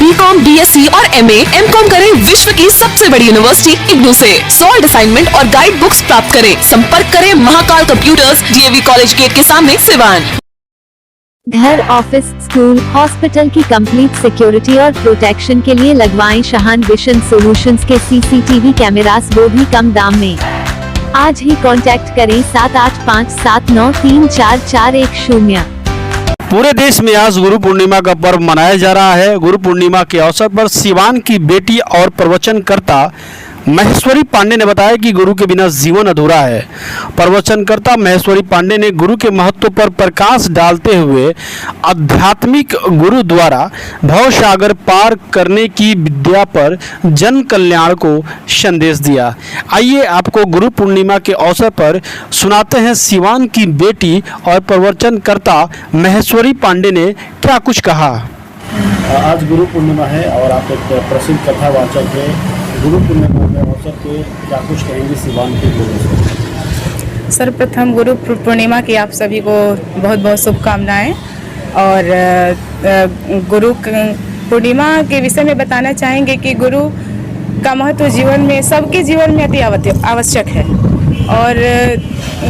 BCom, BSc और MA, MCom करें विश्व की सबसे बड़ी यूनिवर्सिटी इग्नू से। सॉल्व असाइनमेंट और गाइड बुक्स प्राप्त करें। संपर्क करें Mahakal computers, DAV college gate के सामने, सिवान। घर, ऑफिस, स्कूल, हॉस्पिटल की कंप्लीट सिक्योरिटी और प्रोटेक्शन के लिए लगवाएं शाहान विशन सॉल्यूशंस के CCTV कैमरास, वो भी कम दाम में। आज ही कांटेक्ट करें 7857934410। पूरे देश में आज गुरु पूर्णिमा का पर्व मनाया जा रहा है। गुरु पूर्णिमा के अवसर पर सिवान की बेटी और प्रवचनकर्ता महेश्वरी पांडे ने बताया कि गुरु के बिना जीवन अधूरा है। प्रवचनकर्ता महेश्वरी पांडे ने गुरु के महत्व पर प्रकाश डालते हुए आध्यात्मिक गुरु द्वारा भव सागर पार करने की विद्या पर जन कल्याण को संदेश दिया। आइए आपको गुरु पूर्णिमा के अवसर पर सुनाते हैं सिवान की बेटी और प्रवचनकर्ता महेश्वरी पांडे ने क्या कुछ कहा। आज गुरु पूर्णिमा है और आप एक प्रसिद्ध कथावाचक है। गुरु पूर्णिमा के अवसर पे क्या कुछ कहेंगे सिवान के लोगों से? सर्वप्रथम गुरु पूर्णिमा की आप सभी को बहुत बहुत शुभकामनाएं। और गुरु पूर्णिमा के विषय में बताना चाहेंगे कि गुरु का महत्व जीवन में, सबके जीवन में अति आवश्यक है। और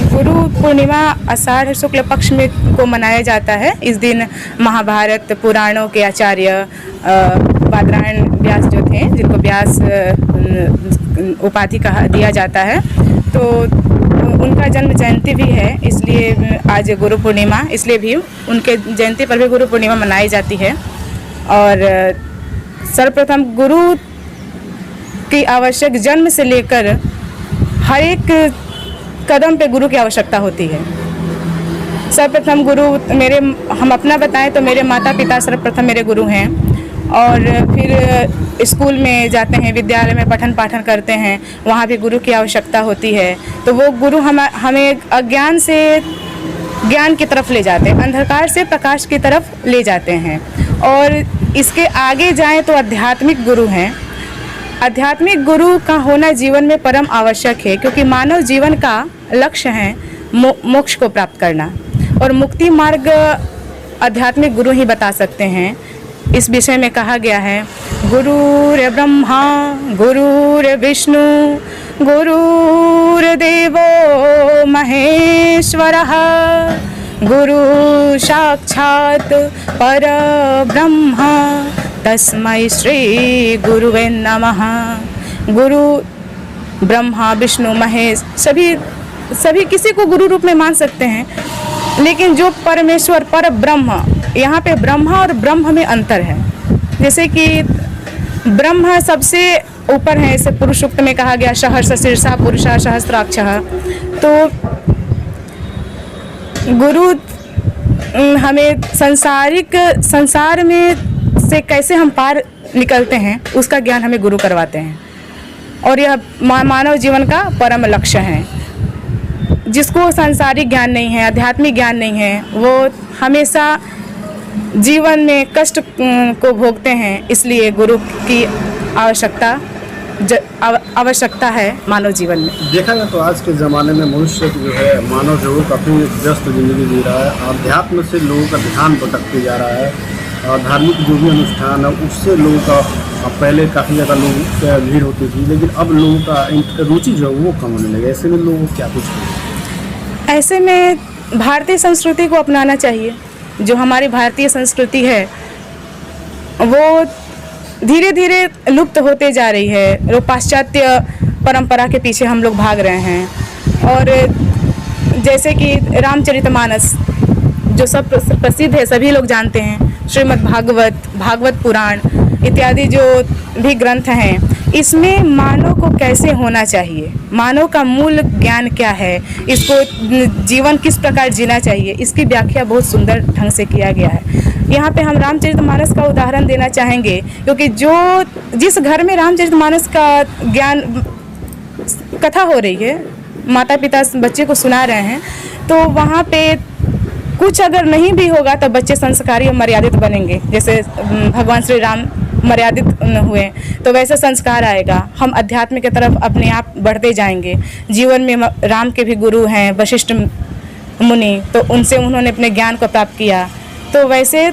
गुरु पूर्णिमा आषाढ़ शुक्ल पक्ष में को मनाया जाता है। इस दिन महाभारत पुराणों के आचार्य बादरायण व्यास जो थे, जिनको व्यास उपाधि कहा दिया जाता है, तो उनका जन्म जयंती भी है। इसलिए आज गुरु पूर्णिमा, इसलिए भी उनके जयंती पर भी गुरु पूर्णिमा मनाई जाती है। और सर्वप्रथम गुरु की आवश्यक, जन्म से लेकर हर एक कदम पे गुरु की आवश्यकता होती है। सर्वप्रथम गुरु हम अपना बताएं तो मेरे माता पिता सर्वप्रथम मेरे गुरु हैं। और फिर स्कूल में जाते हैं, विद्यालय में पठन पाठन करते हैं, वहाँ भी गुरु की आवश्यकता होती है। तो वो गुरु हमें अज्ञान से ज्ञान की तरफ ले जाते हैं, अंधकार से प्रकाश की तरफ ले जाते हैं। और इसके आगे जाएं तो आध्यात्मिक गुरु हैं। आध्यात्मिक गुरु का होना जीवन में परम आवश्यक है, क्योंकि मानव जीवन का लक्ष्य है मोक्ष को प्राप्त करना, और मुक्ति मार्ग आध्यात्मिक गुरु ही बता सकते हैं। इस विषय में कहा गया है, गुरुर् ब्रह्मा गुरुर् विष्णु गुरुर्देवो महेश्वरः गुरु साक्षात् परब्रह्म तस्मै श्री गुरुवे नमः। गुरु ब्रह्मा विष्णु महेश सभी किसी को गुरु रूप में मान सकते हैं, लेकिन जो परमेश्वर पर ब्रह्म, यहाँ पे ब्रह्मा और ब्रह्म में अंतर है। जैसे कि ब्रह्म सबसे ऊपर है, इसे पुरुष सूक्त में कहा गया, सहर्ष शीर्षा पुरुषा सहस्त्राक्षः। तो गुरु हमें संसार में से कैसे हम पार निकलते हैं, उसका ज्ञान हमें गुरु करवाते हैं। और यह मानव जीवन का परम लक्ष्य है। जिसको सांसारिक ज्ञान नहीं है, आध्यात्मिक ज्ञान नहीं है, वो हमेशा जीवन में कष्ट को भोगते हैं। इसलिए गुरु की आवश्यकता है मानव जीवन में। देखा जाए तो आज के ज़माने में मनुष्य जो है, मानव जो काफ़ी व्यस्त जिंदगी जी रहा है। अध्यात्म से लोगों का ध्यान भटकते जा रहा है, और धार्मिक जो भी अनुष्ठान है उससे लोगों का पहले काफ़ी ज़्यादा लोगों की भीड़ होती थी, लेकिन अब लोगों का रुचि जो है वो कम होने लगे। ऐसे में लोगों को क्या कुछ है? ऐसे में भारतीय संस्कृति को अपनाना चाहिए। जो हमारी भारतीय संस्कृति है वो धीरे धीरे लुप्त होते जा रही है। वो पाश्चात्य परंपरा के पीछे हम लोग भाग रहे हैं। और जैसे कि रामचरितमानस जो सब प्रसिद्ध है, सभी लोग जानते हैं, श्रीमद् भागवत पुराण इत्यादि जो भी ग्रंथ हैं, इसमें मानव को कैसे होना चाहिए, मानव का मूल ज्ञान क्या है, इसको जीवन किस प्रकार जीना चाहिए, इसकी व्याख्या बहुत सुंदर ढंग से किया गया है। यहाँ पे हम रामचरितमानस का उदाहरण देना चाहेंगे, क्योंकि जिस घर में रामचरितमानस का ज्ञान कथा हो रही है, माता पिता बच्चे को सुना रहे हैं, तो वहाँ पे कुछ अगर नहीं भी होगा तो बच्चे संस्कारी और मर्यादित बनेंगे। जैसे भगवान श्री राम मर्यादित हुए तो वैसे संस्कार आएगा। हम अध्यात्म की तरफ अपने आप बढ़ते जाएंगे। जीवन में राम के भी गुरु हैं वशिष्ठ मुनि, तो उनसे उन्होंने अपने ज्ञान को प्राप्त किया। तो वैसे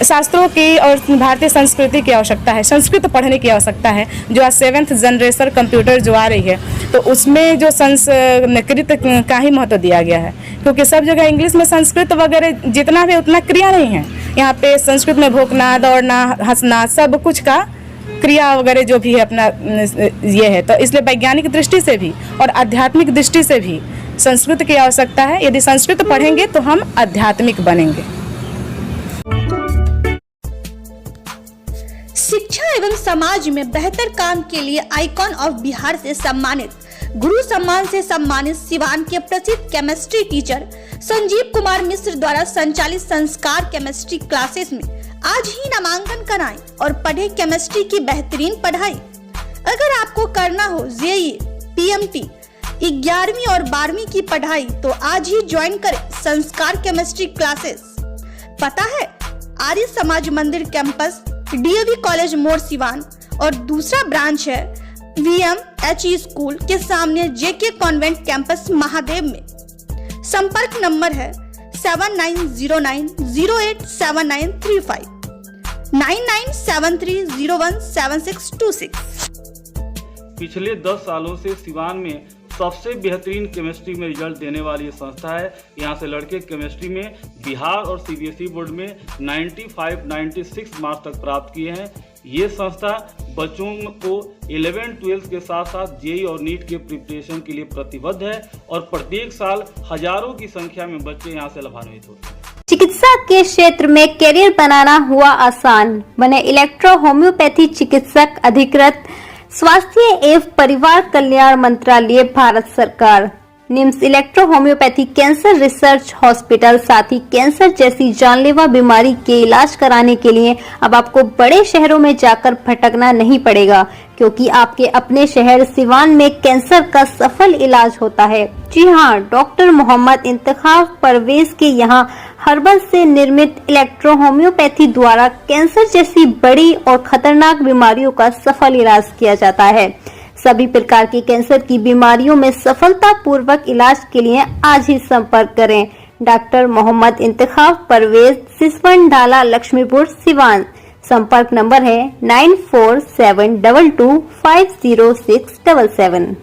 शास्त्रों की और भारतीय संस्कृति की आवश्यकता है, संस्कृत पढ़ने की आवश्यकता है। जो आज 7th जनरेशन कंप्यूटर जो आ रही है, तो उसमें जो संस्कृत का ही महत्व दिया गया है, क्योंकि सब जगह इंग्लिश में संस्कृत वगैरह जितना भी उतना क्रिया नहीं है। यहाँ पे संस्कृत में भोंकना, दौड़ना, हंसना, सब कुछ का क्रिया वगैरह जो भी है अपना ये है। तो इसलिए वैज्ञानिक दृष्टि से भी और आध्यात्मिक दृष्टि से भी संस्कृत की आवश्यकता है। यदि संस्कृत पढ़ेंगे तो हम आध्यात्मिक बनेंगे। शिक्षा एवं समाज में बेहतर काम के लिए आइकॉन ऑफ बिहार से सम्मानित, गुरु सम्मान से सम्मानित सिवान के प्रसिद्ध केमिस्ट्री टीचर संजीव कुमार मिश्र द्वारा संचालित संस्कार केमिस्ट्री क्लासेस में आज ही नामांकन कराएं और पढ़े केमिस्ट्री की बेहतरीन पढ़ाई। अगर आपको करना हो जेईई, पीएमटी, 11वीं और 12वीं की पढ़ाई तो आज ही ज्वाइन करें संस्कार केमिस्ट्री क्लासेस। पता है आर्य समाज मंदिर कैंपस, डीएवी कॉलेज मोड़ सिवान, और दूसरा ब्रांच है VMHE स्कूल के सामने जेके कॉन्वेंट कैंपस महादेव में। संपर्क नंबर है 7909087935, 9973017626। पिछले 10 सालों से सिवान में सबसे बेहतरीन केमिस्ट्री में रिजल्ट देने वाली संस्था है। यहाँ से लड़के केमिस्ट्री में बिहार और CBSE बोर्ड में 95-96 मार्क्स तक प्राप्त किए हैं। ये संस्था बच्चों को 11-12 के साथ साथ जेईई और नीट के प्रिपरेशन के लिए प्रतिबद्ध है और प्रत्येक साल हजारों की संख्या में बच्चे यहाँ से लाभान्वित होते हैं। चिकित्सा के क्षेत्र में करियर बनाना हुआ आसान, बने इलेक्ट्रो होम्योपैथी चिकित्सक अधिकृत, स्वास्थ्य एवं परिवार कल्याण मंत्रालय, भारत सरकार। NIMS electro homeopathy cancer research hospital, साथ ही कैंसर जैसी जानलेवा बीमारी के इलाज कराने के लिए अब आपको बड़े शहरों में जाकर भटकना नहीं पड़ेगा, क्योंकि आपके अपने शहर सिवान में कैंसर का सफल इलाज होता है। जी हाँ, डॉक्टर मोहम्मद इंतखाब परवेज के यहाँ हर्बल से निर्मित इलेक्ट्रो होम्योपैथी द्वारा कैंसर जैसी बड़ी और खतरनाक बीमारियों का सफल इलाज किया जाता है। सभी प्रकार की कैंसर की बीमारियों में सफलता पूर्वक इलाज के लिए आज ही संपर्क करें। डॉक्टर मोहम्मद इंतखाब परवेज, सिसवन ढाला, लक्ष्मीपुर, सिवान। संपर्क नंबर है 9472250677।